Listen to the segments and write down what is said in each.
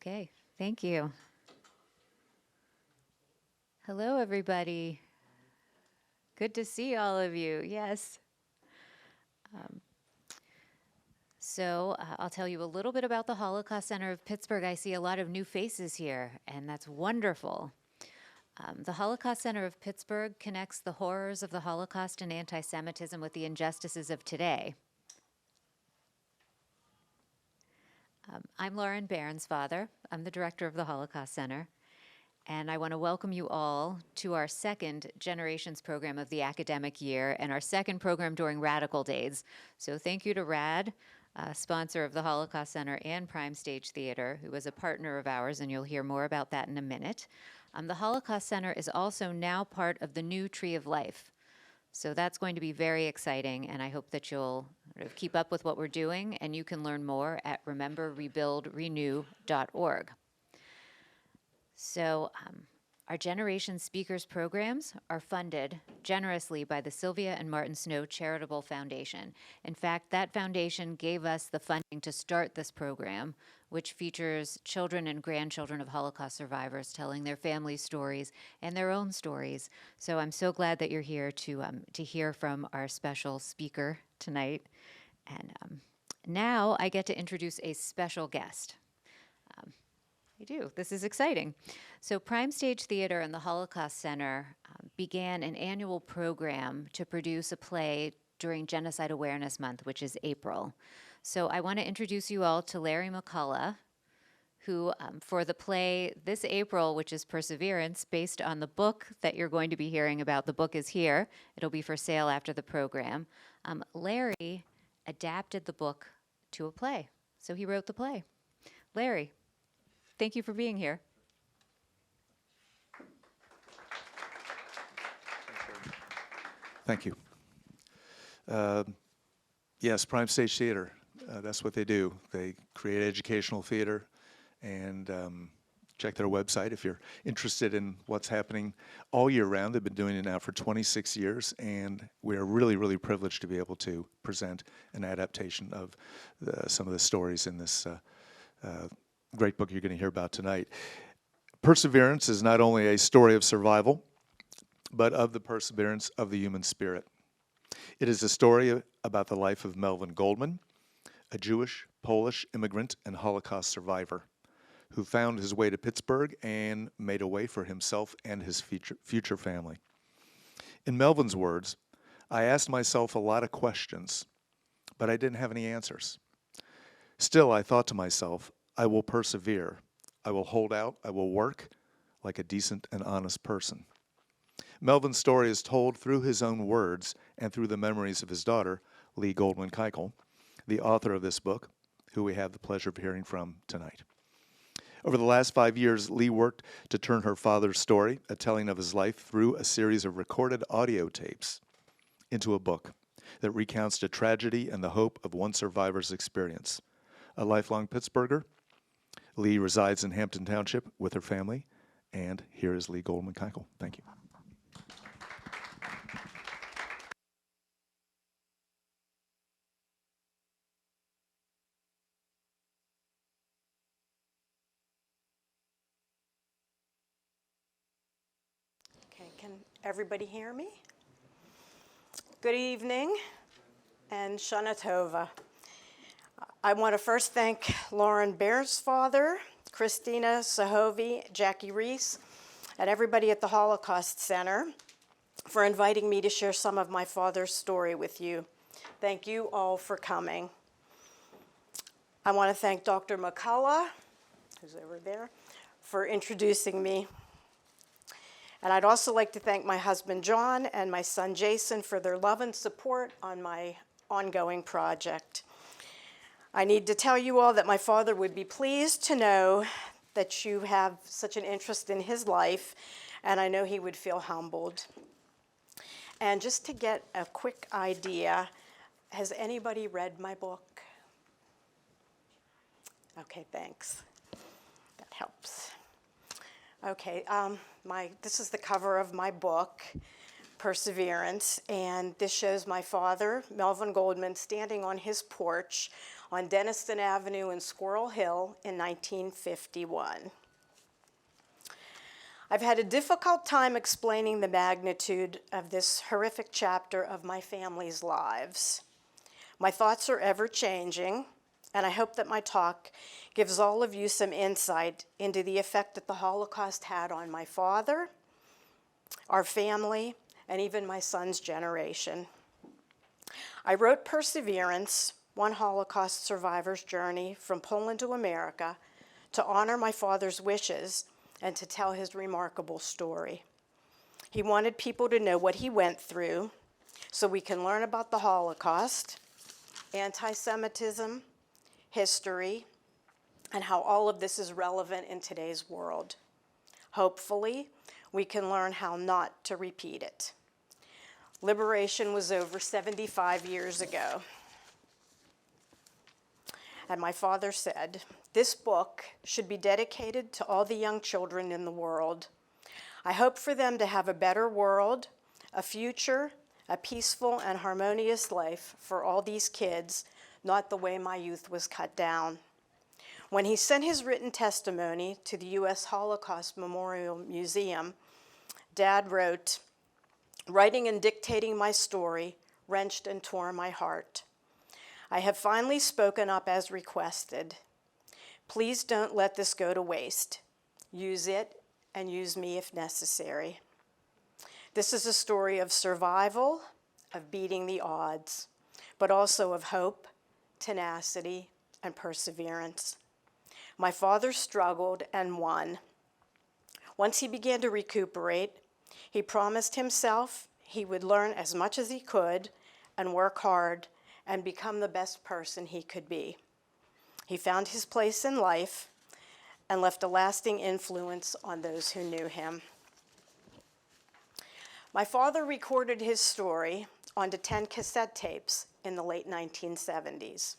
Okay, thank you. Hello, everybody. Good to see all of you, yes. I'll tell you a little bit about the Holocaust Center of Pittsburgh. I see a lot of new faces here, and that's wonderful. The Holocaust Center of Pittsburgh connects the horrors of the Holocaust and anti-Semitism with the injustices of today. I'm Lauren Bairnsfather. I'm the director of the Holocaust Center. And I want to welcome you all to our second Generations program of the academic year and our second program during Radical Days. So thank you to RAD, sponsor of the Holocaust Center, and Prime Stage Theater, who is a partner of ours, and you'll hear more about that in a minute. The Holocaust Center is also now part of the new Tree of Life. So that's going to be very exciting, and I hope that you'll keep up with what we're doing, and you can learn more at rememberrebuildrenew.org. So our Generation Speakers programs are funded generously by the Sylvia and Martin Snow Charitable Foundation. In fact, that foundation gave us the funding to start this program, which features children and grandchildren of Holocaust survivors telling their family stories and their own stories. So I'm so glad that you're here to hear from our special speaker tonight. And now I get to introduce a special guest. I do. This is exciting. So Prime Stage Theater and the Holocaust Center began an annual program to produce a play during Genocide Awareness Month, which is April. So I want to introduce you all to Larry McCullough, who for the play this April, which is Perseverance, based on the book that you're going to be hearing about. The book is here. It'll be for sale after the program. Larry adapted the book to a play. So he wrote the play. Larry, thank you for being here. Thank you. Yes, Prime Stage Theater, that's what they do. They create educational theater, and check their website if you're interested in what's happening all year round. They've been doing it now for 26 years, and we are really, really privileged to be able to present an adaptation of some of the stories in this great book you're going to hear about tonight. Perseverance is not only a story of survival, but of the perseverance of the human spirit. It is a story about the life of Melvin Goldman, a Jewish, Polish immigrant and Holocaust survivor who found his way to Pittsburgh and made a way for himself and his future family. In Melvin's words, I asked myself a lot of questions, but I didn't have any answers. Still, I thought to myself, I will persevere. I will hold out. I will work like a decent and honest person. Melvin's story is told through his own words and through the memories of his daughter, Goldman Kikel, the author of this book, who we have the pleasure of hearing from tonight. Over the last 5 years, Lee worked to turn her father's story, a telling of his life through a series of recorded audio tapes, into a book that recounts the tragedy and the hope of one survivor's experience. A lifelong Pittsburgher, Lee resides in Hampton Township with her family, and here is Goldman Kikel. Thank you. Okay, can everybody hear me? Good evening and Shana Tova. I want to first thank Lauren Bairnsfather, Christina Sahovi, Jackie Reese, and everybody at the Holocaust Center for inviting me to share some of my father's story with you. Thank you all for coming. I want to thank Dr. McCullough, who's over there, for introducing me. And I'd also like to thank my husband, John, and my son, Jason, for their love and support on my ongoing project. I need to tell you all that my father would be pleased to know that you have such an interest in his life, and I know he would feel humbled. And just to get a quick idea, has anybody read my book? Okay, thanks. That helps. Okay, this is the cover of my book, Perseverance, and this shows my father, Melvin Goldman, standing on his porch on Denniston Avenue in Squirrel Hill in 1951. I've had a difficult time explaining the magnitude of this horrific chapter of my family's lives. My thoughts are ever changing, and I hope that my talk gives all of you some insight into the effect that the Holocaust had on my father, our family, and even my son's generation. I wrote Perseverance, One Holocaust Survivor's Journey from Poland to America, to honor my father's wishes and to tell his remarkable story. He wanted people to know what he went through so we can learn about the Holocaust, anti-Semitism, history, and how all of this is relevant in today's world. Hopefully, we can learn how not to repeat it. Liberation was over 75 years ago. And my father said, "This book should be dedicated to all the young children in the world. I hope for them to have a better world, a future, a peaceful and harmonious life for all these kids, not the way my youth was cut down." When he sent his written testimony to the U.S. Holocaust Memorial Museum, Dad wrote, "Writing and dictating my story wrenched and tore my heart. I have finally spoken up as requested. Please don't let this go to waste. Use it and use me if necessary." This is a story of survival, of beating the odds, but also of hope, tenacity, and perseverance. My father struggled and won. Once he began to recuperate, he promised himself he would learn as much as he could and work hard and become the best person he could be. He found his place in life and left a lasting influence on those who knew him. My father recorded his story onto 10 cassette tapes in the late 1970s.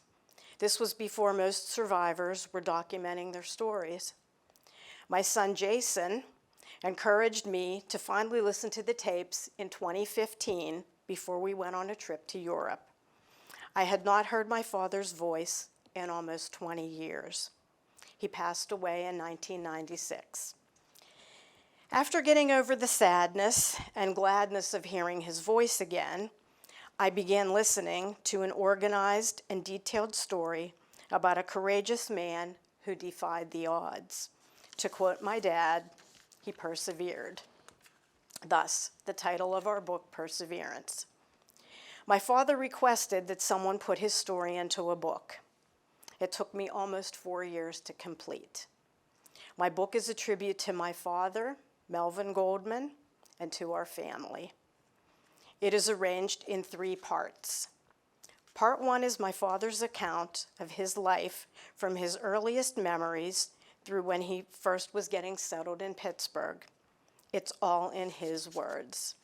This was before most survivors were documenting their stories. My son Jason encouraged me to finally listen to the tapes in 2015 before we went on a trip to Europe. I had not heard my father's voice in almost 20 years. He passed away in 1996. After getting over the sadness and gladness of hearing his voice again, I began listening to an organized and detailed story about a courageous man who defied the odds. To quote my dad, he persevered. Thus, the title of our book, Perseverance. My father requested that someone put his story into a book. It took me almost 4 years to complete. My book is a tribute to my father, Melvin Goldman, and to our family. It is arranged in 3 parts. Part 1 is my father's account of his life from his earliest memories through when he first was getting settled in Pittsburgh. It's all in his words.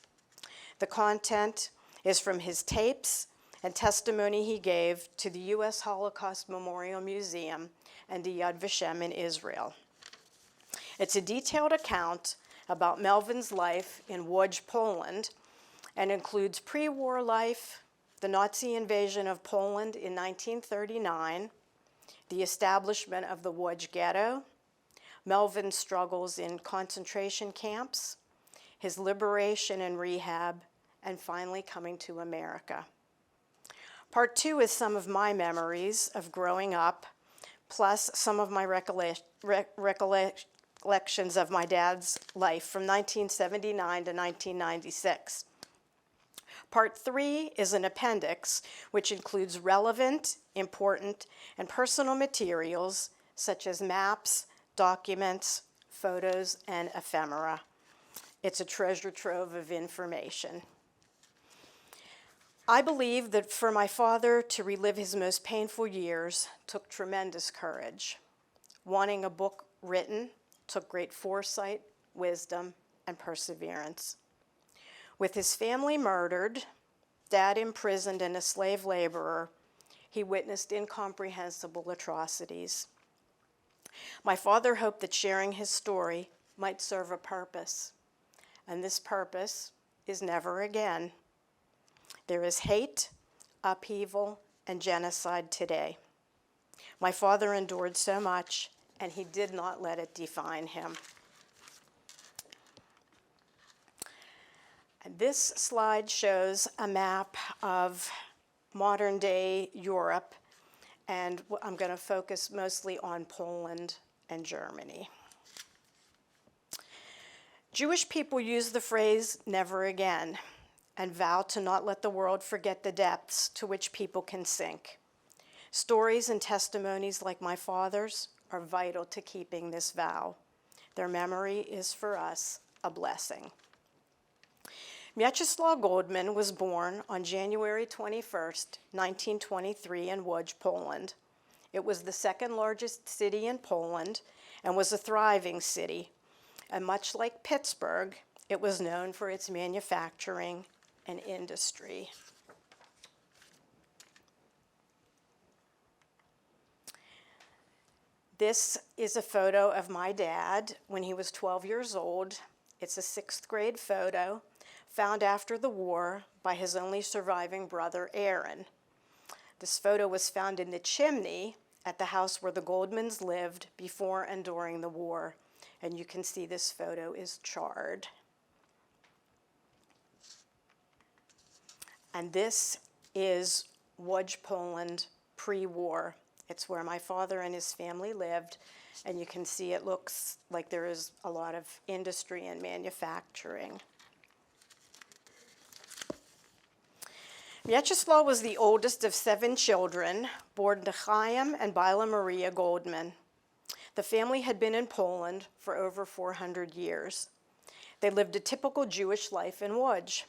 The content is from his tapes and testimony he gave to the U.S. Holocaust Memorial Museum and the Yad Vashem in Israel. It's a detailed account about Melvin's life in Łódź, Poland, and includes pre-war life, the Nazi invasion of Poland in 1939, the establishment of the Łódź Ghetto, Melvin's struggles in concentration camps, his liberation and rehab, and finally coming to America. Part 2 is some of my memories of growing up, plus some of my recollections of my dad's life from 1979 to 1996. Part 3 is an appendix which includes relevant, important, and personal materials such as maps, documents, photos, and ephemera. It's a treasure trove of information. I believe that for my father to relive his most painful years took tremendous courage. Wanting a book written took great foresight, wisdom, and perseverance. With his family murdered, Dad imprisoned and a slave laborer, he witnessed incomprehensible atrocities. My father hoped that sharing his story might serve a purpose, and this purpose is never again. There is hate, upheaval, and genocide today. My father endured so much, and he did not let it define him. And this slide shows a map of modern-day Europe, and I'm going to focus mostly on Poland and Germany. Jewish people use the phrase "never again" and vow to not let the world forget the depths to which people can sink. Stories and testimonies like my father's are vital to keeping this vow. Their memory is for us a blessing. Mieczyslaw Goldman was born on January 21st, 1923 in Łódź, Poland. It was the second largest city in Poland and was a thriving city. And much like Pittsburgh, it was known for its manufacturing and industry. This is a photo of my dad when he was 12 years old. It's a 6th grade photo found after the war by his only surviving brother, Aaron. This photo was found in the chimney at the house where the Goldmans lived before and during the war. And you can see this photo is charred. And this is Łódź, Poland, pre-war. It's where my father and his family lived, and you can see it looks like there is a lot of industry and manufacturing. Mieczyslaw was the oldest of 7 children, born to Chatham and Byla Maria Goldman. The family had been in Poland for over 400 years. They lived a typical Jewish life in Łódź.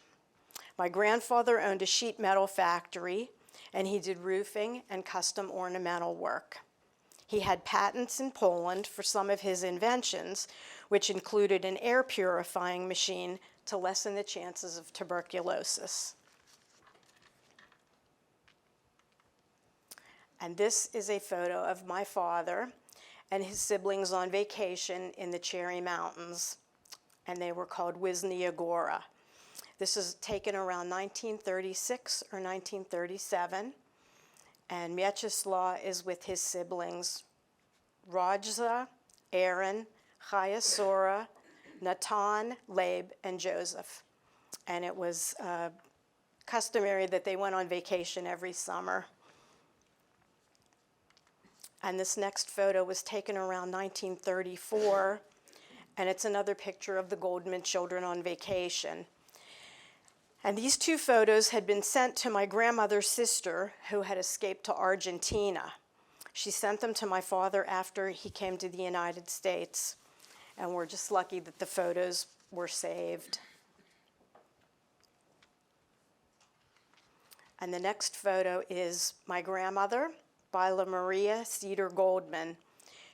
My grandfather owned a sheet metal factory, and he did roofing and custom ornamental work. He had patents in Poland for some of his inventions, which included an air purifying machine to lessen the chances of tuberculosis. And this is a photo of my father and his siblings on vacation in the Cherry Mountains, and they were called Wisnia Gora. This is taken around 1936 or 1937, and Mieczyslaw is with his siblings, Rajza, Aaron, Chaya Sora, Natan, Leib, and Joseph. And it was customary that they went on vacation every summer. And this next photo was taken around 1934, and it's another picture of the Goldman children on vacation. And these 2 photos had been sent to my grandmother's sister, who had escaped to Argentina. She sent them to my father after he came to the United States, and we're just lucky that the photos were saved. And the next photo is my grandmother, Byla Maria Cedar Goldman.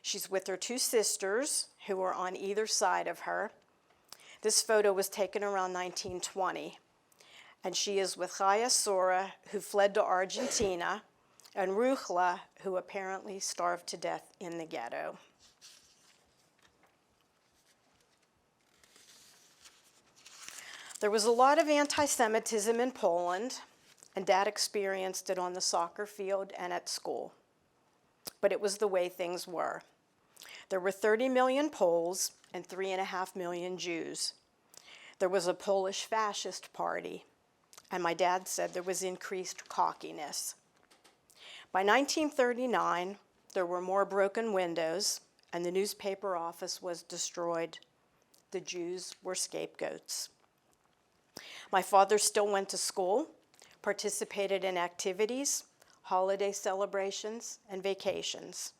She's with her 2 sisters, who are on either side of her. This photo was taken around 1920. And she is with Chaya Sora, who fled to Argentina, and Ruchla, who apparently starved to death in the ghetto. There was a lot of anti-Semitism in Poland, and Dad experienced it on the soccer field and at school. But it was the way things were. There were 30 million Poles and 3.5 million Jews. There was a Polish fascist party, and my dad said there was increased cockiness. By 1939, there were more broken windows, and the newspaper office was destroyed. The Jews were scapegoats. My father still went to school, participated in activities, holiday celebrations, and vacations.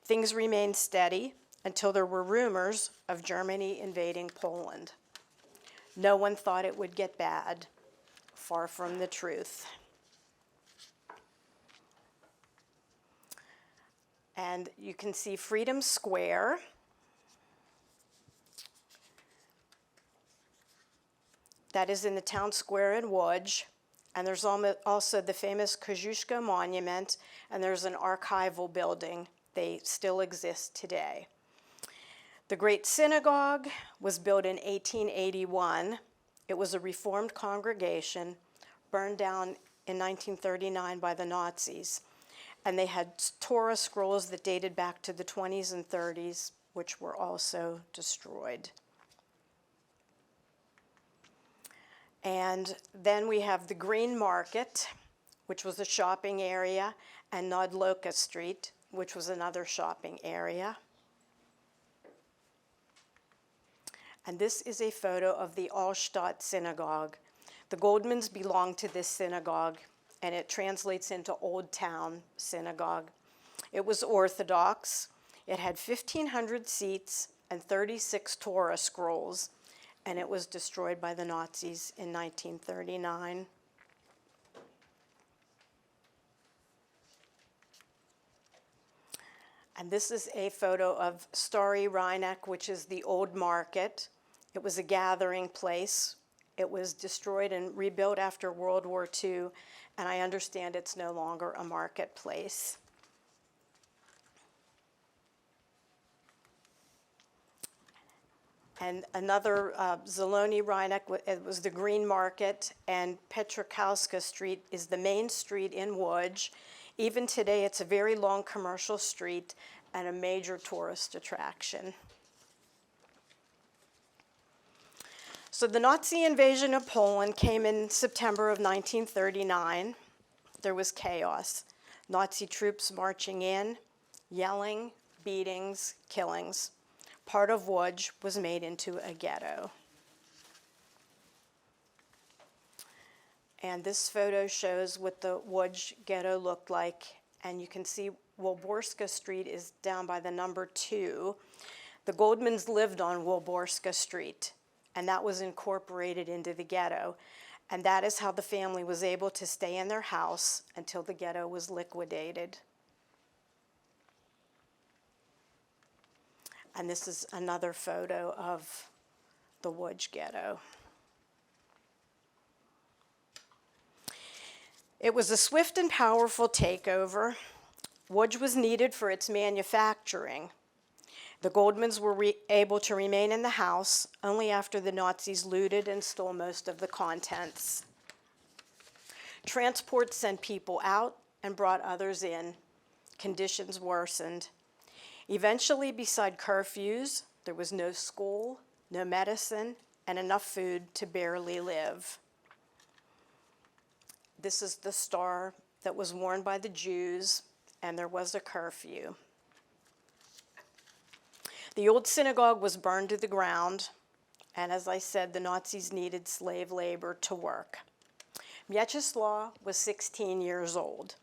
Things remained steady until there were rumors of Germany invading Poland. No one thought it would get bad. Far from the truth. And you can see Freedom Square. That is in the town square in Łódź. And there's also the famous Kosciuszko Monument, and there's an archival building. They still exist today. The Great Synagogue was built in 1881. It was a Reformed congregation, burned down in 1939 by the Nazis. And they had Torah scrolls that dated back to the 20s and 30s, which were also destroyed. And then we have the Green Market, which was a shopping area, and Nodloka Street, which was another shopping area. And this is a photo of the Altstadt Synagogue. The Goldmans belonged to this synagogue, and it translates into Old Town Synagogue. It was Orthodox. It had 1,500 seats and 36 Torah scrolls, and it was destroyed by the Nazis in 1939. And this is a photo of Stary Rhynek, which is the old market. It was a gathering place. It was destroyed and rebuilt after World War II, and I understand it's no longer a marketplace. And another, Zielony Rhynek, it was the Green Market, and Petrakowska Street is the main street in Łódź. Even today, it's a very long commercial street and a major tourist attraction. So the Nazi invasion of Poland came in September of 1939. There was chaos. Nazi troops marching in, yelling, beatings, killings. Part of Łódź was made into a ghetto. And this photo shows what the Łódź ghetto looked like. And you can see Wolborska Street is down by the number 2. The Goldmans lived on Wolborska Street, and that was incorporated into the ghetto. And that is how the family was able to stay in their house until the ghetto was liquidated. And this is another photo of the Łódź ghetto. It was a swift and powerful takeover. Łódź was needed for its manufacturing. The Goldmans were able to remain in the house only after the Nazis looted and stole most of the contents. Transport sent people out and brought others in. Conditions worsened. Eventually, beside curfews, there was no school, no medicine, and enough food to barely live. This is the star that was worn by the Jews, and there was a curfew. The old synagogue was burned to the ground, and as I said, the Nazis needed slave labor to work. Mieczyslaw was 16 years old.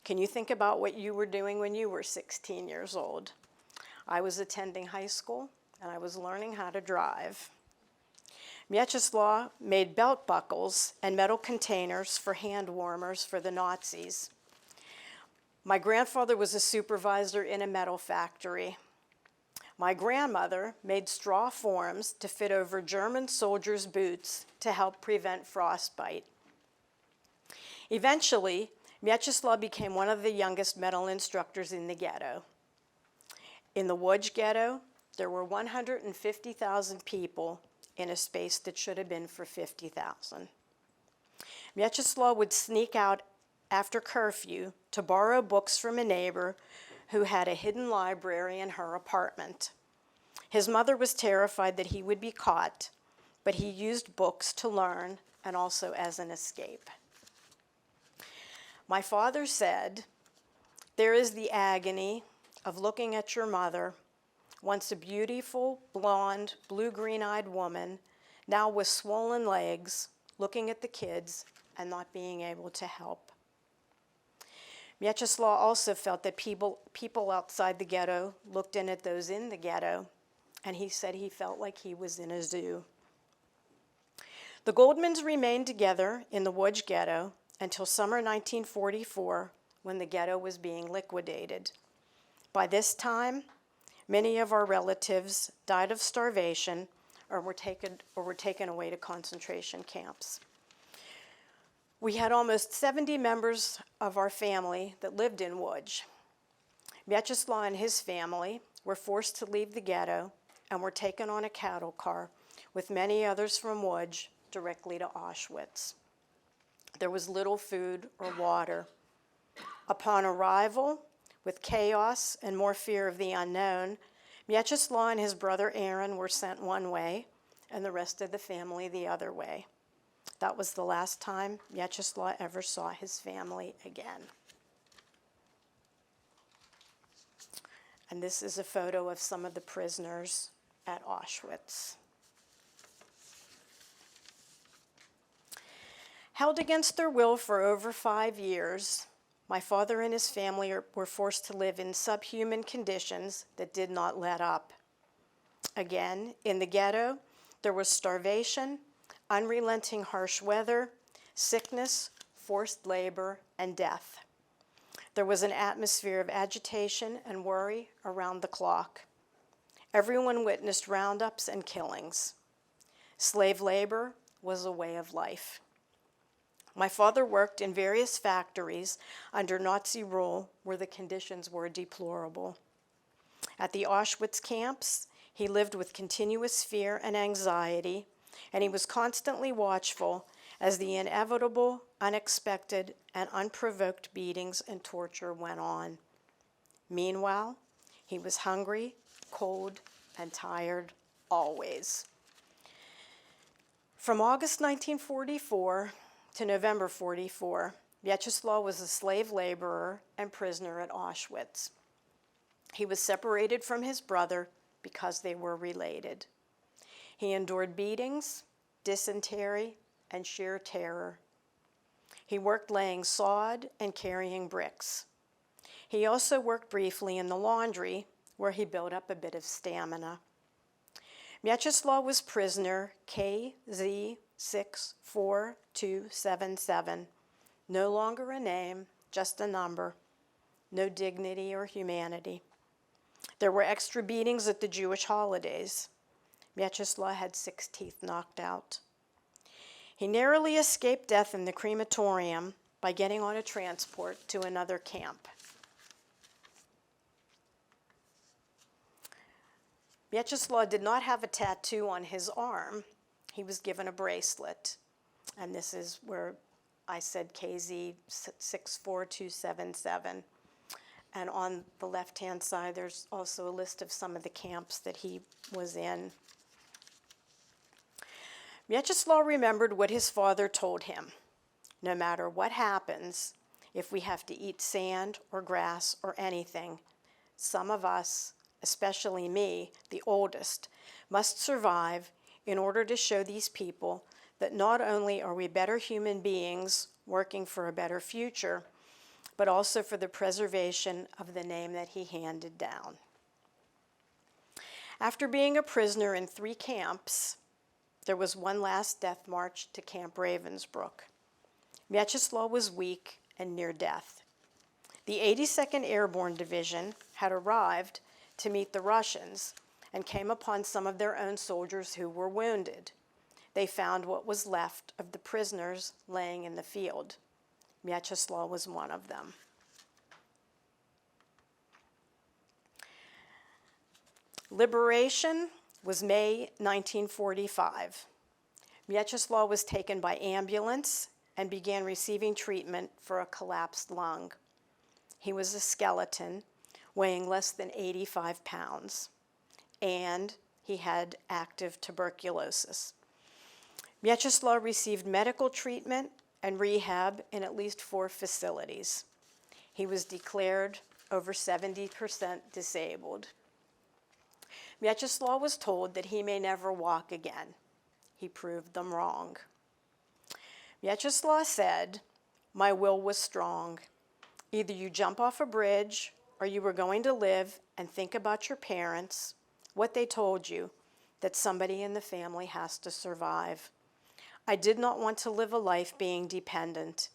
Can you think about what you were doing when you were 16 years old? I was attending high school, and I was learning how to drive. Mieczyslaw made belt buckles and metal containers for hand warmers for the Nazis. My grandfather was a supervisor in a metal factory. My grandmother made straw forms to fit over German soldiers' boots to help prevent frostbite. Eventually, Mieczyslaw became one of the youngest metal instructors in the ghetto. In the Łódź ghetto, there were 150,000 people in a space that should have been for 50,000. Mieczyslaw would sneak out after curfew to borrow books from a neighbor who had a hidden library in her apartment. His mother was terrified that he would be caught, but he used books to learn and also as an escape. My father said, "There is the agony of looking at your mother, once a beautiful, blonde, blue-green-eyed woman, now with swollen legs, looking at the kids and not being able to help." Mieczyslaw also felt that people outside the ghetto looked in at those in the ghetto, and he said he felt like he was in a zoo. The Goldmans remained together in the Łódź ghetto until summer 1944, when the ghetto was being liquidated. By this time, many of our relatives died of starvation or were taken away to concentration camps. We had almost 70 members of our family that lived in Łódź. Mieczyslaw and his family were forced to leave the ghetto and were taken on a cattle car with many others from Łódź directly to Auschwitz. There was little food or water. Upon arrival, with chaos and more fear of the unknown, Mieczyslaw and his brother Aaron were sent one way, and the rest of the family the other way. That was the last time Mieczyslaw ever saw his family again. And this is a photo of some of the prisoners at Auschwitz. Held against their will for over 5 years, my father and his family were forced to live in subhuman conditions that did not let up. Again, in the ghetto, there was starvation, unrelenting harsh weather, sickness, forced labor, and death. There was an atmosphere of agitation and worry around the clock. Everyone witnessed roundups and killings. Slave labor was a way of life. My father worked in various factories under Nazi rule where the conditions were deplorable. At the Auschwitz camps, he lived with continuous fear and anxiety, and he was constantly watchful as the inevitable, unexpected, and unprovoked beatings and torture went on. Meanwhile, he was hungry, cold, and tired always. From August 1944 to November 44, Mieczyslaw was a slave laborer and prisoner at Auschwitz. He was separated from his brother because they were related. He endured beatings, dysentery, and sheer terror. He worked laying sod and carrying bricks. He also worked briefly in the laundry, where he built up a bit of stamina. Mieczyslaw was prisoner KZ64277, no longer a name, just a number, no dignity or humanity. There were extra beatings at the Jewish holidays. Mieczyslaw had 6 teeth knocked out. He narrowly escaped death in the crematorium by getting on a transport to another camp. Mieczyslaw did not have a tattoo on his arm. He was given a bracelet. And this is where I said KZ64277. And on the left-hand side, there's also a list of some of the camps that he was in. Mieczyslaw remembered what his father told him. No matter what happens, if we have to eat sand or grass or anything, some of us, especially me, the oldest, must survive in order to show these people that not only are we better human beings working for a better future, but also for the preservation of the name that he handed down. After being a prisoner in 3 camps, there was one last death march to Camp Ravensbrück. Mieczyslaw was weak and near death. The 82nd Airborne Division had arrived to meet the Russians and came upon some of their own soldiers who were wounded. They found what was left of the prisoners laying in the field. Mieczyslaw was one of them. Liberation was May 1945. Mieczyslaw was taken by ambulance and began receiving treatment for a collapsed lung. He was a skeleton, weighing less than 85 pounds, and he had active tuberculosis. Mieczyslaw received medical treatment and rehab in at least 4 facilities. He was declared over 70% disabled. Mieczyslaw was told that he may never walk again. He proved them wrong. Mieczyslaw said, "My will was strong. Either you jump off a bridge or you were going to live and think about your parents, what they told you, that somebody in the family has to survive. I did not want to live a life being dependent.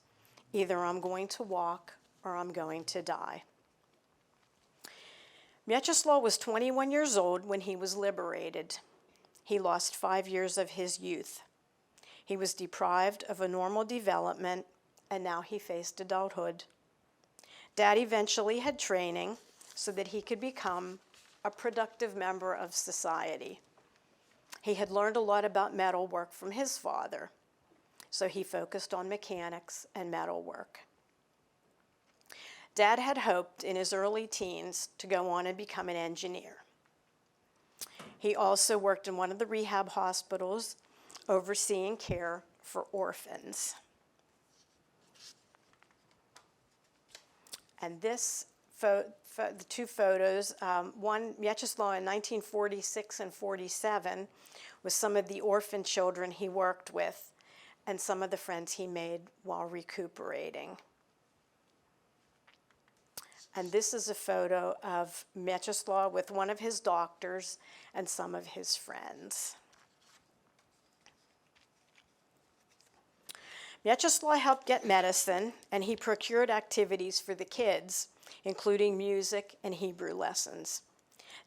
Either I'm going to walk or I'm going to die." Mieczyslaw was 21 years old when he was liberated. He lost 5 years of his youth. He was deprived of a normal development, and now he faced adulthood. Dad eventually had training so that he could become a productive member of society. He had learned a lot about metal work from his father, so he focused on mechanics and metal work. Dad had hoped in his early teens to go on and become an engineer. He also worked in one of the rehab hospitals, overseeing care for orphans. And the two photos, one, Mieczyslaw in 1946 and 47, was some of the orphan children he worked with and some of the friends he made while recuperating. And this is a photo of Mieczyslaw with one of his doctors and some of his friends. Mieczyslaw helped get medicine, and he procured activities for the kids, including music and Hebrew lessons.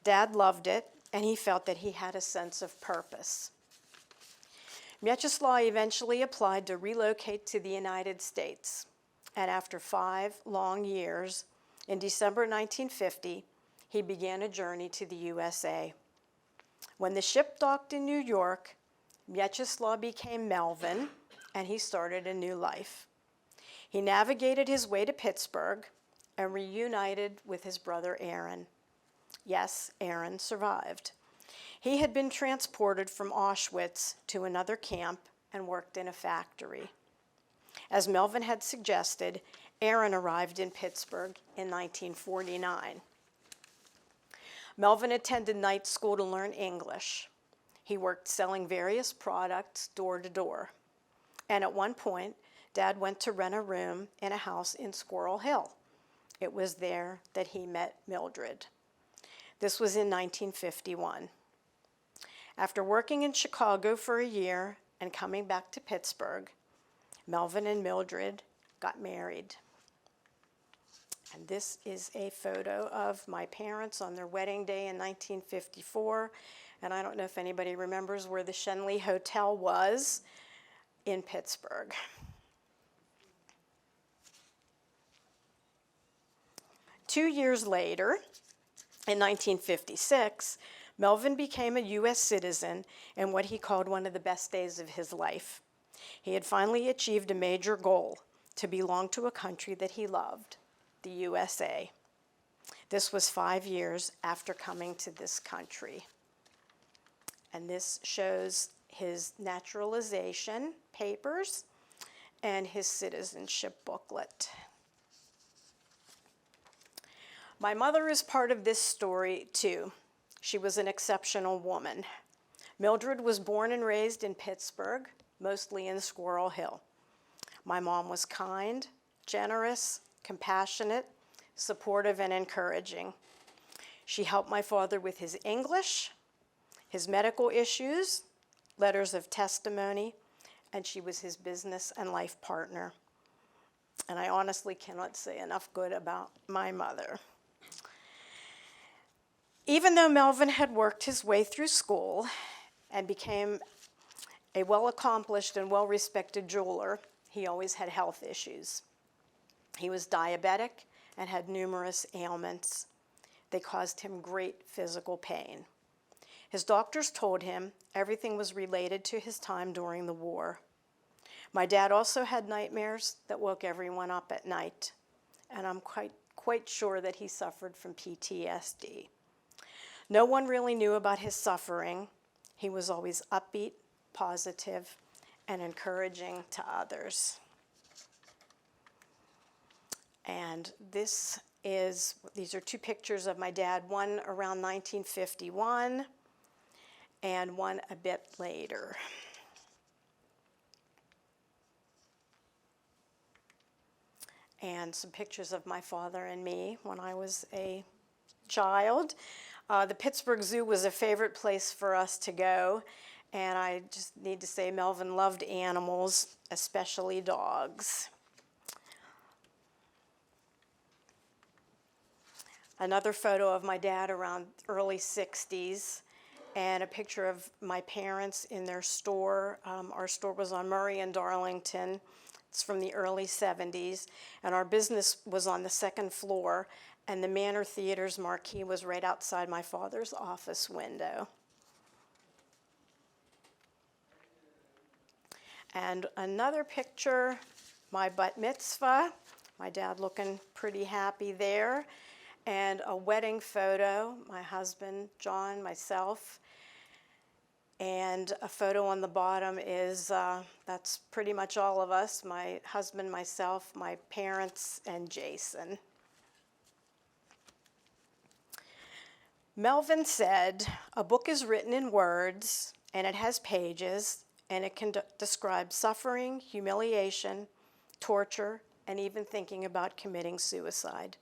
Dad loved it, and he felt that he had a sense of purpose. Mieczyslaw eventually applied to relocate to the United States, and after 5 long years, in December 1950, he began a journey to the USA. When the ship docked in New York, Mieczyslaw became Melvin, and he started a new life. He navigated his way to Pittsburgh and reunited with his brother Aaron. Yes, Aaron survived. He had been transported from Auschwitz to another camp and worked in a factory. As Melvin had suggested, Aaron arrived in Pittsburgh in 1949. Melvin attended night school to learn English. He worked selling various products door to door. And at one point, Dad went to rent a room in a house in Squirrel Hill. It was there that he met Mildred. This was in 1951. After working in Chicago for a year and coming back to Pittsburgh, Melvin and Mildred got married. And this is a photo of my parents on their wedding day in 1954. And I don't know if anybody remembers where the Shenley Hotel was in Pittsburgh. Two years later, in 1956, Melvin became a U.S. citizen in what he called one of the best days of his life. He had finally achieved a major goal, to belong to a country that he loved, the USA. This was 5 years after coming to this country. And this shows his naturalization papers and his citizenship booklet. My mother is part of this story too. She was an exceptional woman. Mildred was born and raised in Pittsburgh, mostly in Squirrel Hill. My mom was kind, generous, compassionate, supportive, and encouraging. She helped my father with his English, his medical issues, letters of testimony, and she was his business and life partner. And I honestly cannot say enough good about my mother. Even though Melvin had worked his way through school and became a well-accomplished and well-respected jeweler, he always had health issues. He was diabetic and had numerous ailments. They caused him great physical pain. His doctors told him everything was related to his time during the war. My dad also had nightmares that woke everyone up at night, and I'm quite sure that he suffered from PTSD. No one really knew about his suffering. He was always upbeat, positive, and encouraging to others. And these are two pictures of my dad, one around 1951 and one a bit later. And some pictures of my father and me when I was a child. The Pittsburgh Zoo was a favorite place for us to go, and I just need to say Melvin loved animals, especially dogs. Another photo of my dad around early 60s, and a picture of my parents in their store. Our store was on Murray and Darlington. It's from the early 70s, and our business was on the second floor, and the Manor Theater's marquee was right outside my father's office window. And another picture, my bat mitzvah, My dad looking pretty happy there. And a wedding photo, my husband, John, myself. And a photo on the bottom is, that's pretty much all of us, my husband, myself, my parents, and Jason. Melvin said, "A book is written in words, and it has pages, and it can describe suffering, humiliation, torture, and even thinking about committing suicide.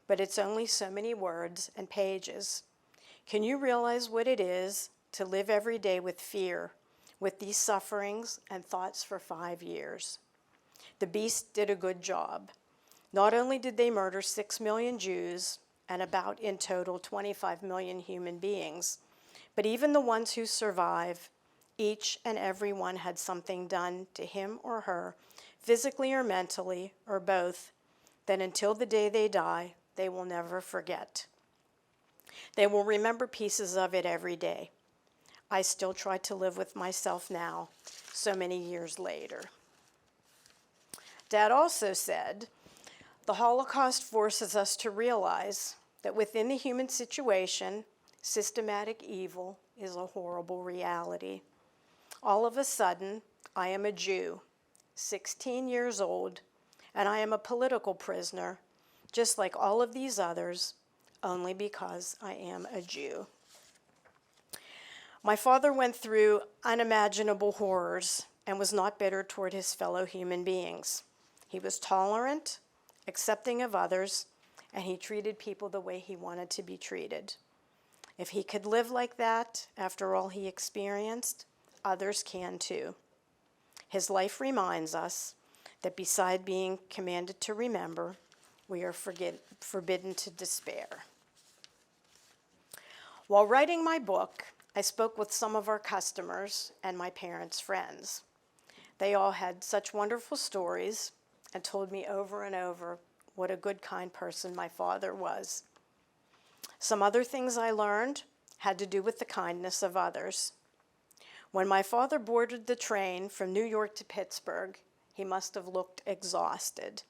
But it's only so many words and pages. Can you realize what it is to live every day with fear, with these sufferings and thoughts for 5 years? The beast did a good job. Not only did they murder 6 million Jews and about in total 25 million human beings, but even the ones who survive, each and every one had something done to him or her, physically or mentally, or both, that until the day they die, they will never forget. They will remember pieces of it every day. I still try to live with myself now, so many years later." Dad also said, "The Holocaust forces us to realize that within the human situation, systematic evil is a horrible reality. All of a sudden, I am a Jew, 16 years old, and I am a political prisoner, just like all of these others, only because I am a Jew." My father went through unimaginable horrors and was not bitter toward his fellow human beings. He was tolerant, accepting of others, and he treated people the way he wanted to be treated. If he could live like that after all he experienced, others can too. His life reminds us that beside being commanded to remember, we are forbidden to despair. While writing my book, I spoke with some of our customers and my parents' friends. They all had such wonderful stories and told me over and over what a good, kind person my father was. Some other things I learned had to do with the kindness of others. When my father boarded the train from New York to Pittsburgh, he must have looked exhausted.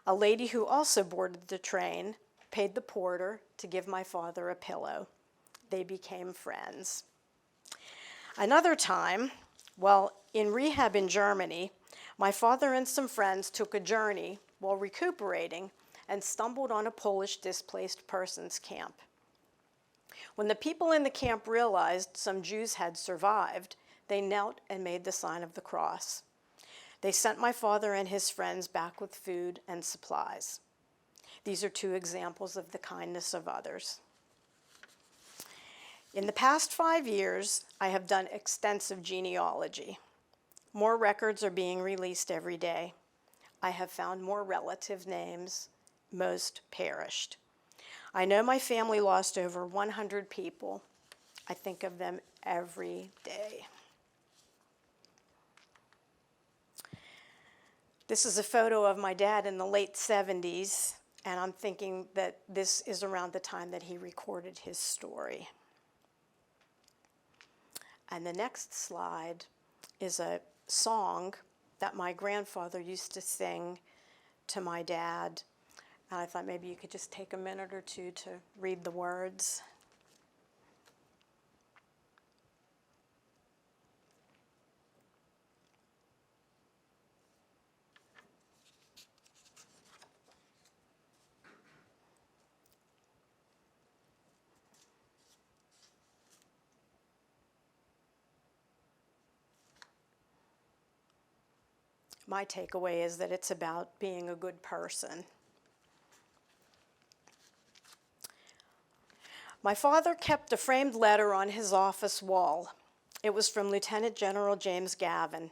A lady who also boarded the train paid the porter to give my father a pillow. They became friends. Another time, while in rehab in Germany, my father and some friends took a journey while recuperating and stumbled on a Polish displaced persons camp. When the people in the camp realized some Jews had survived, they knelt and made the sign of the cross. They sent my father and his friends back with food and supplies. These are two examples of the kindness of others. In the past 5 years, I have done extensive genealogy. More records are being released every day. I have found more relative names. Most perished. I know my family lost over 100 people. I think of them every day. This is a photo of my dad in the late 70s, and I'm thinking that this is around the time that he recorded his story. And the next slide is a song that my grandfather used to sing to my dad. And I thought maybe you could just take a minute or two to read the words. My takeaway is that it's about being a good person. My father kept a framed letter on his office wall. It was from Lieutenant General James Gavin.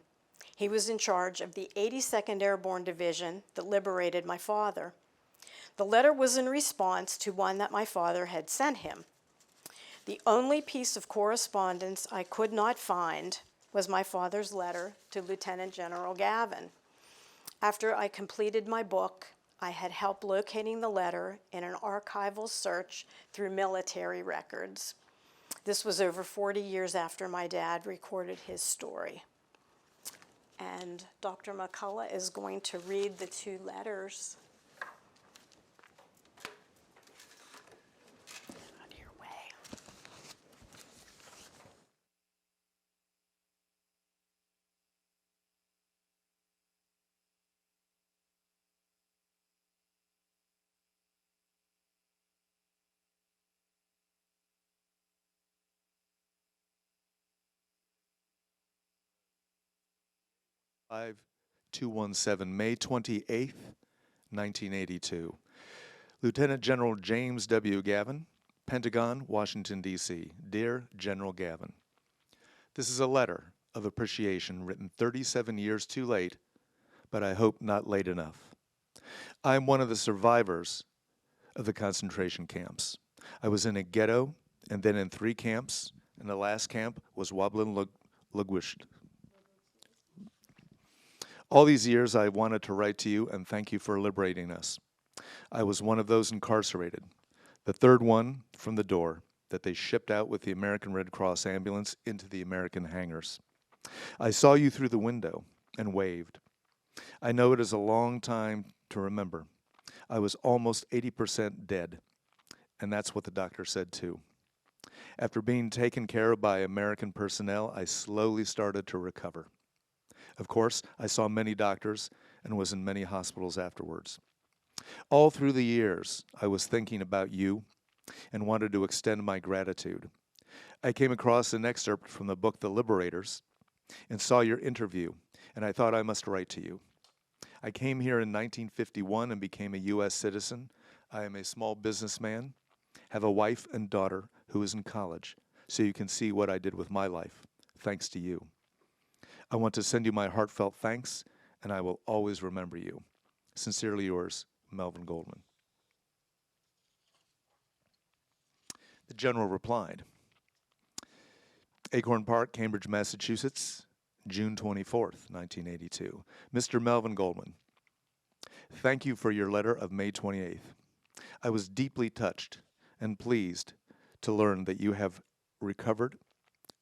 He was in charge of the 82nd Airborne Division that liberated my father. The letter was in response to one that my father had sent him. The only piece of correspondence I could not find was my father's letter to Lieutenant General Gavin. After I completed my book, I had help locating the letter in an archival search through military records. This was over 40 years after my dad recorded his story. And Dr. McCullough is going to read the two letters. Out of your way. Five 217, May 28th, 1982. Lieutenant General James W. Gavin, Pentagon, Washington, D.C. Dear General Gavin, this is a letter of appreciation written 37 years too late, but I hope not late enough. I'm one of the survivors of the concentration camps. I was in a ghetto and then in 3 camps, and the last camp was Wablan-Lugwisht. All these years I wanted to write to you and thank you for liberating us. I was one of those incarcerated, the third one from the door that they shipped out with the American Red Cross ambulance into the American hangars. I saw you through the window and waved. I know it is a long time to remember. I was almost 80% dead, and that's what the doctor said too. After being taken care of by American personnel, I slowly started to recover. Of course, I saw many doctors and was in many hospitals afterwards. All through the years, I was thinking about you and wanted to extend my gratitude. I came across an excerpt from the book The Liberators and saw your interview, and I thought I must write to you. I came here in 1951 and became a U.S. citizen. I am a small businessman, have a wife and daughter who is in college, so you can see what I did with my life, thanks to you. I want to send you my heartfelt thanks, and I will always remember you. Sincerely yours, Melvin Goldman. The general replied, Acorn Park, Cambridge, Massachusetts, June 24th, 1982. Mr. Melvin Goldman, thank you for your letter of May 28th. I was deeply touched and pleased to learn that you have recovered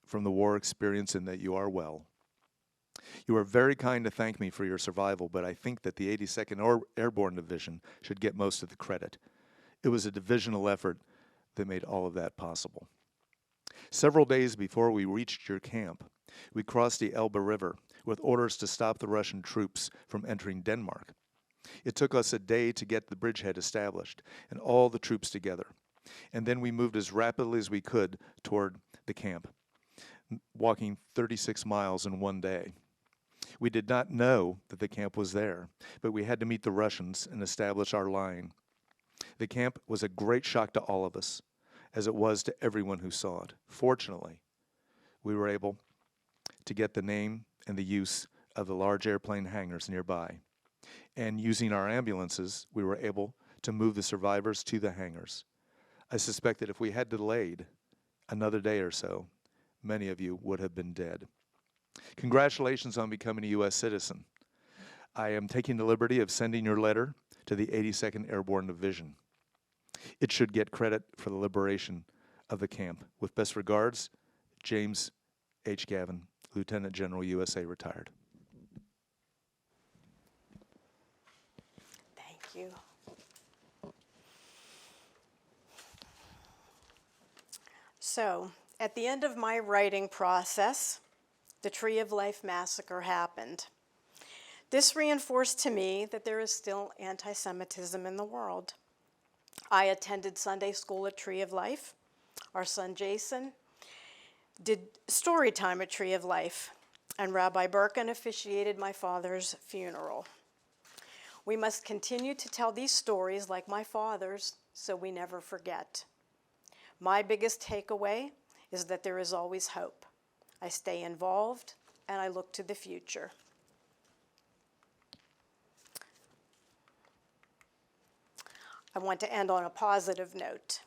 from the war experience and that you are well. You are very kind to thank me for your survival, but I think that the 82nd Airborne Division should get most of the credit. It was a divisional effort that made all of that possible. Several days before we reached your camp, we crossed the Elbe River with orders to stop the Russian troops from entering Denmark. It took us a day to get the bridgehead established and all the troops together. And then we moved as rapidly as we could toward the camp, walking 36 miles in one day. We did not know that the camp was there, but we had to meet the Russians and establish our line. The camp was a great shock to all of us, as it was to everyone who saw it. Fortunately, we were able to get the name and the use of the large airplane hangars nearby. And using our ambulances, we were able to move the survivors to the hangars. I suspect that if we had delayed another day or so, many of you would have been dead. Congratulations on becoming a U.S. citizen. I am taking the liberty of sending your letter to the 82nd Airborne Division. It should get credit for the liberation of the camp. With best regards, James H. Gavin, Lieutenant General, USA, retired. Thank you. So, at the end of my writing process, the Tree of Life massacre happened. This reinforced to me that there is still anti-Semitism in the world. I attended Sunday school at Tree of Life. Our son Jason did story time at Tree of Life, and Rabbi Birkin officiated my father's funeral. We must continue to tell these stories like my father's so we never forget. My biggest takeaway is that there is always hope. I stay involved and I look to the future. I want to end on a positive note.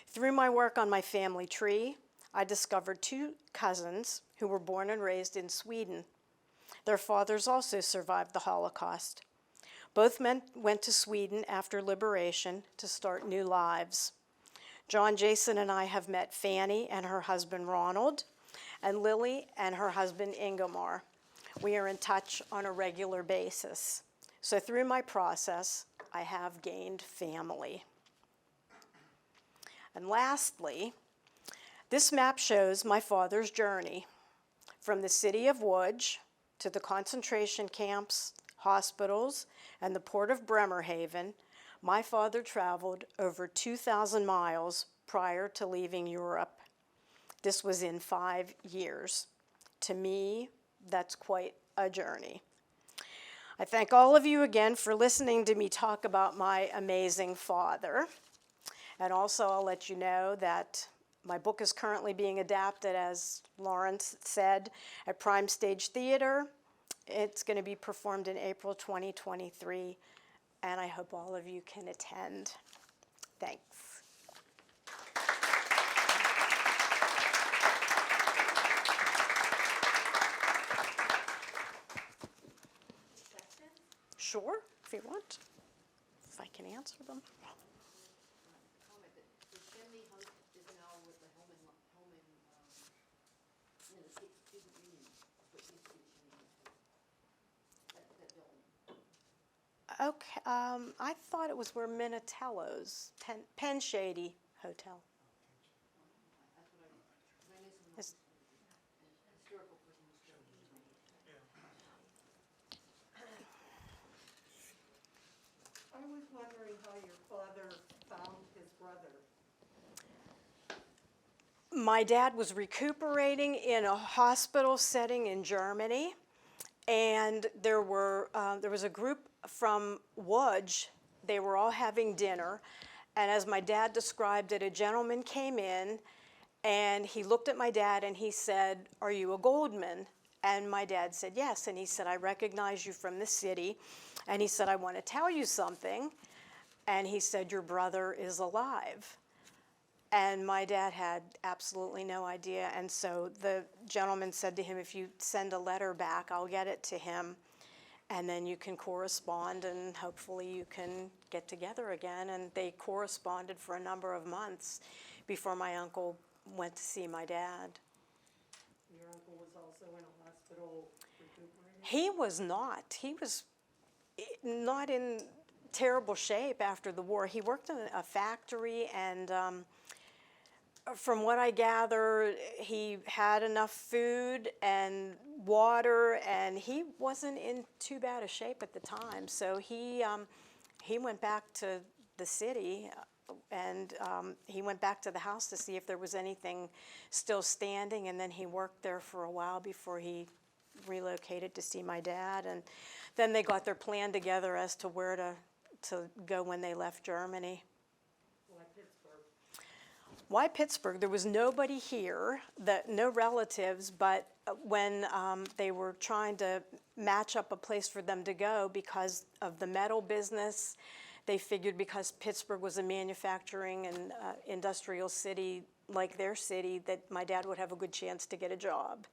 Through my work on my family tree, I discovered 2 cousins who were born and raised in Sweden. Their fathers also survived the Holocaust. Both men went to Sweden after liberation to start new lives. John, Jason, and I have met Fanny and her husband Ronald, and Lily and her husband Ingemar. We are in touch on a regular basis. So through my process, I have gained family. And lastly, this map shows my father's journey from the city of Łódź to the concentration camps, hospitals, and the port of Bremerhaven. My father traveled over 2,000 miles prior to leaving Europe. This was in 5 years. To me, that's quite a journey. I thank all of you again for listening to me talk about my amazing father. And also, I'll let you know that my book is currently being adapted, as Lawrence said, at Prime Stage Theater. It's going to be performed in April 2023, and I hope all of you can attend. Thanks. Sure, if you want, if I can answer them. Okay, I thought it was where Minatello's, Penn Shady Hotel. Is- I was wondering how your father found his brother. My dad was recuperating in a hospital setting in Germany, and there was a group from Łódź. They were all having dinner, and as my dad described it, a gentleman came in, and he looked at my dad and he said, "Are you a Goldman?" And my dad said, "Yes." And he said, "I recognize you from the city." And he said, "I want to tell you something." And he said, "Your brother is alive." And my dad had absolutely no idea. And so the gentleman said to him, "If you send a letter back, I'll get it to him. And then you can correspond, and hopefully you can get together again." And they corresponded for a number of months before my uncle went to see my dad. Your uncle was also in a hospital recuperating? He was not. He was not in terrible shape after the war. He worked in a factory, and from what I gather, he had enough food and water, and he wasn't in too bad a shape at the time. So he went back to the city, and he went back to the house to see if there was anything still standing, and then he worked there for a while before he relocated to see my dad. And then they got their plan together as to where to go when they left Germany. Why Pittsburgh? Why Pittsburgh? There was nobody here, no relatives, but when they were trying to match up a place for them to go because of the metal business, they figured because Pittsburgh was a manufacturing and industrial city like their city, that my dad would have a good chance to get a job.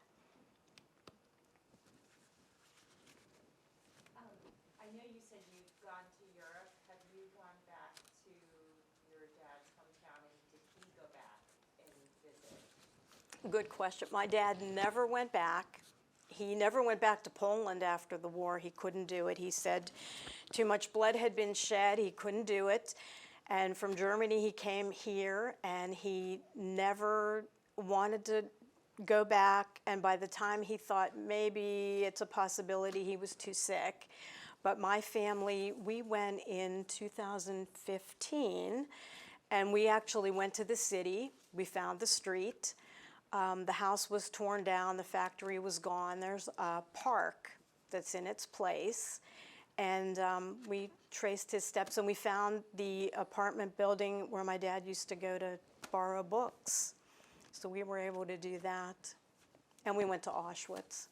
I know you said you've gone to Europe. Have you gone back to your dad's hometown, and did he go back and visit? Good question. My dad never went back. He never went back to Poland after the war. He couldn't do it. He said too much blood had been shed. He couldn't do it. And from Germany, he came here, and he never wanted to go back. And by the time he thought maybe it's a possibility, he was too sick. But my family, we went in 2015, and we actually went to the city. We found the street. The house was torn down. The factory was gone. There's a park that's in its place. And we traced his steps, and we found the apartment building where my dad used to go to borrow books. So we were able to do that. And we went to Auschwitz.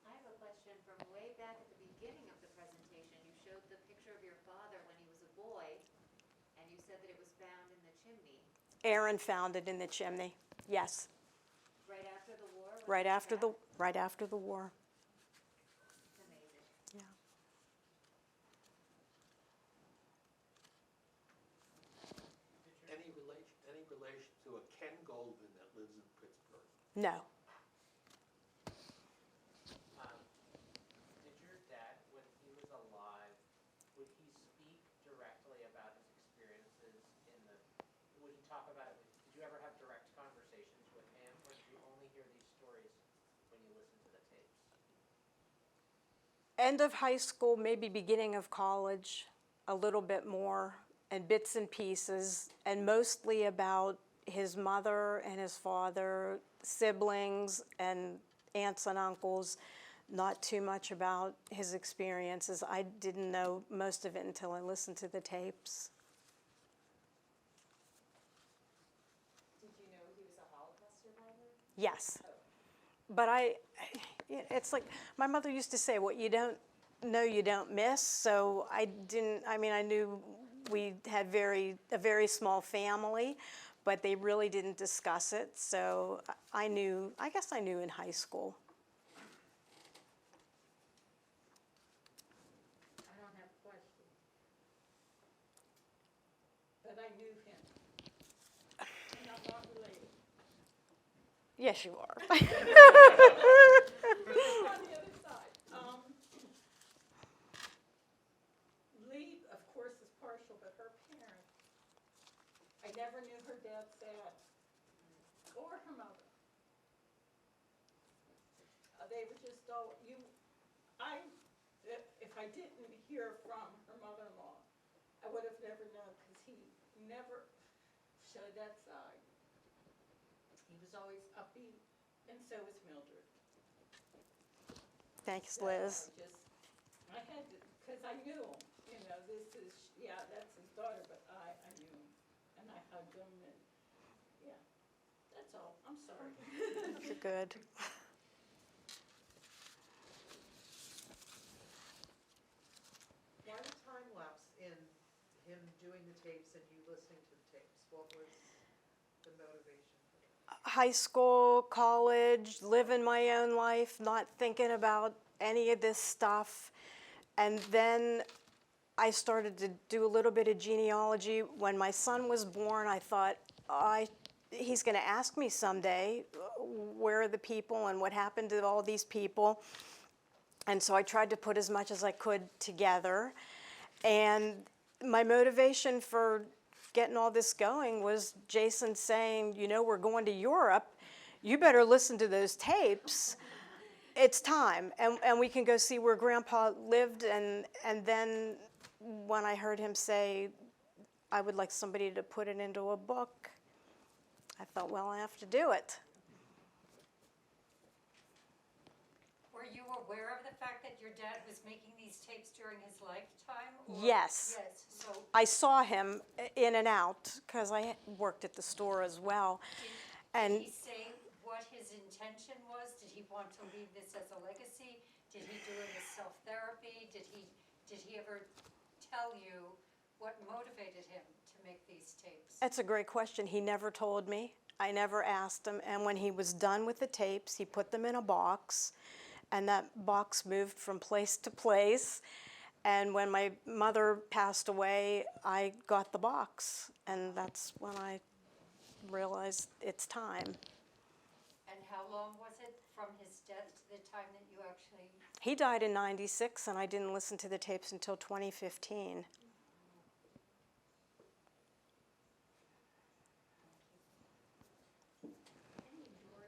I have a question from way back at the beginning of the presentation. You showed the picture of your father when he was a boy, and you said that it was found in the chimney. Aaron found it in the chimney. Yes, Right after the war? was right it after found? right after the war. It's amazing. Yeah. Any relation to No. Did your dad, when he was alive, would he speak directly about his experiences in the, would he talk about it, did you ever have direct conversations with him, or did you only hear these stories when you listened to the tapes? End of high school, maybe beginning of college, a little bit more, and bits and pieces, and mostly about his mother and his father, siblings and aunts and uncles, not too much about his experiences. I didn't know most of it until I listened to the tapes. Did you know he was a Holocaust survivor? Yes. But it's like my mother used to say, what you don't know, you don't miss. So I knew we had a very small family, but they really didn't discuss it. So I guess I knew in high school. I don't have questions. But I knew him. And I'm not related. Yes, you are. On the other side. Lee, of course, is partial, but her parents, I never knew her dad's dad or her mother. They were just if I didn't hear from her mother-in-law, I would have never known, because he never showed that side. He was always upbeat, and so was Mildred. Thanks, So Liz. I had to, because I knew him, that's his daughter, but I knew him, and I hugged him, and, yeah, that's all, I'm sorry. You're good. Why the time lapse in him doing the tapes and you listening to the tapes? What was the motivation for that? High school, college, living my own life, not thinking about any of this stuff. And then I started to do a little bit of genealogy. When my son was born, I thought, he's going to ask me someday, where are the people and what happened to all these people? And so I tried to put as much as I could together. And my motivation for getting all this going was Jason saying, we're going to Europe. You better listen to those tapes. It's time. And we can go see where Grandpa lived. And then when I heard him say, I would like somebody to put it into a book, I thought, well, I have to do it. Were you aware of the fact that your dad was making these tapes during his lifetime? Yes. Yes, so I saw him in and out because I worked at the store as well. did And he say what his intention was? Did he want to leave this as a legacy? Did he do it as self-therapy? Did he ever tell you what motivated him to make these tapes? that's a great question. He never told me. I never asked him. And when he was done with the tapes, he put them in a box. And that box moved from place to place. And when my mother passed away, I got the box. And that's when I realized it's time. And how long was it from his death to the time that you actually... He died in '96, and I didn't listen to the tapes until 2015. Any more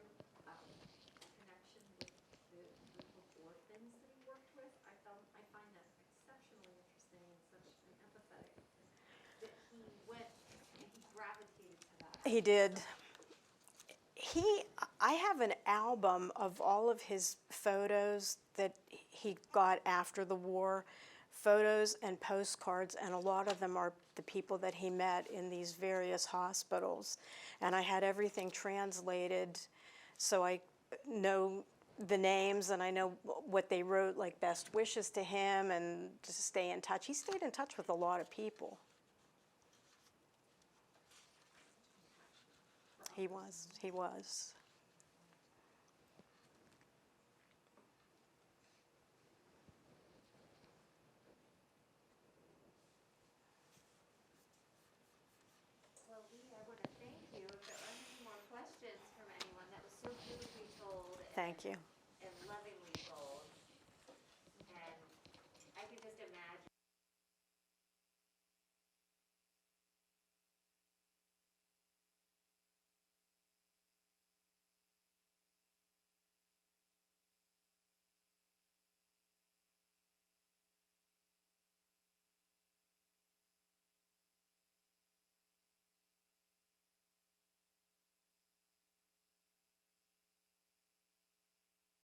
connection with the group of orphans that he worked with? I find that exceptionally interesting and such an empathetic that he gravitated to that. He did. I have an album of all of his photos that he got after the war, photos and postcards, and a lot of them are the people that he met in these various hospitals. And I had everything translated, so I know the names and I know what they wrote, like best wishes to him, and to stay in touch. He stayed in touch with a lot of people. He was. Well, Lee, I want to thank you. If there aren't any more questions from anyone, that was so beautiful. Thank you.